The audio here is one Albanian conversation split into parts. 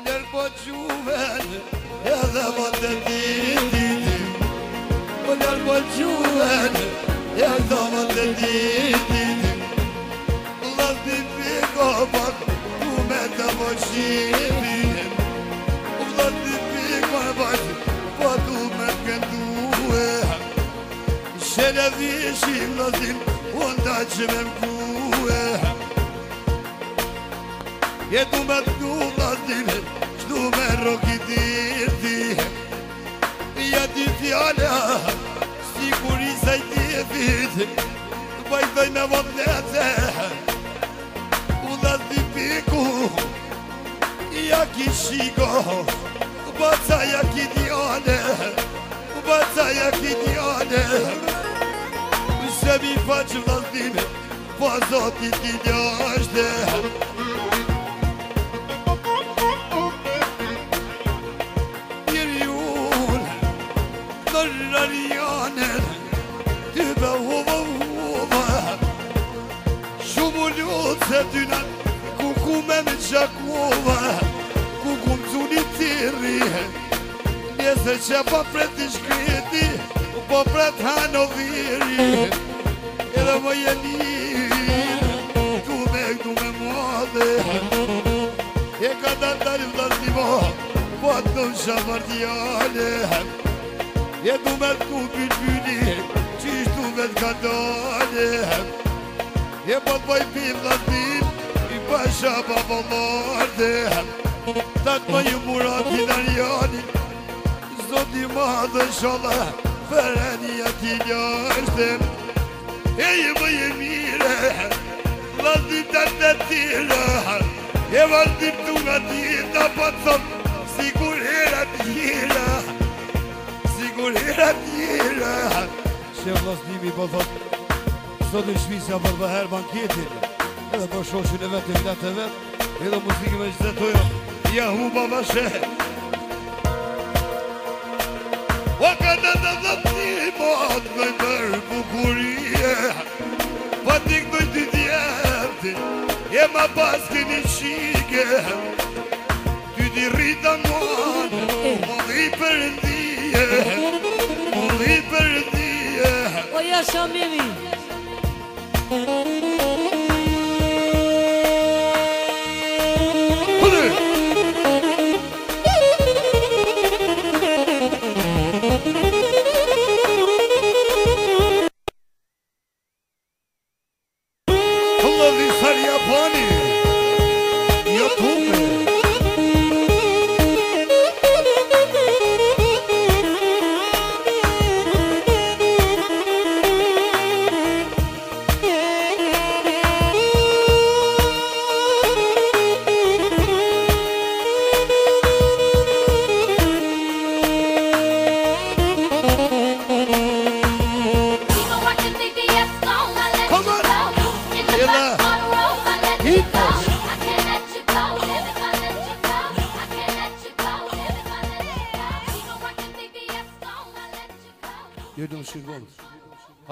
Lërë po gjuven edhe më të ditit Lërë po gjuven edhe më të ditit Lasë një piko pak ku me të vëshimin Lasë një piko pak po tu me të këndue Shele vishim lasin Onda që me mkue Jetu me t'ku lasdime Qdu me rokitirti Ja ti fjalla Si kur i sajtifit Bajtoj me vodnete U lasdi piku Ja ki shiko Baca ja ki djane Baca ja ki djane Se mi faqë vlasdime Po zotit ti njashte Njëri unë Në rarianen Ty be huva Shumë lutë se dynan Ku me qakova Ku më cuni tiri Njëse që pa pret i shkriti Po pret hanoviri Edhe më jenir Tu me modhe E ka dantari vlasnimo Po atë në shamartjale E du me t'ku pyni Qishtu me t'ka dale E po t'poj pi vlasnim I pasha pa volorde Tatë më ju murati darjani Zoti madhe sholla Fëreni ati njështë E më mire Vazdim të të tira E vazdim të nga tira Po të thot Sigur hera tira Sigur hera tira Që vlasdimi po thot Sot në shvisa për dhe her banketin Edhe për shoqin e vetë e vetë Edhe muzikë me qëtë tojo Ja hu baba shë O ka të vlasdimot Me mërë bukurie Pa t'ik doj t'i djerti E ma pas keni shike Ty t'i rrita mon Më dhi për ndije Më dhi për ndije O ja shamimi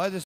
Hajde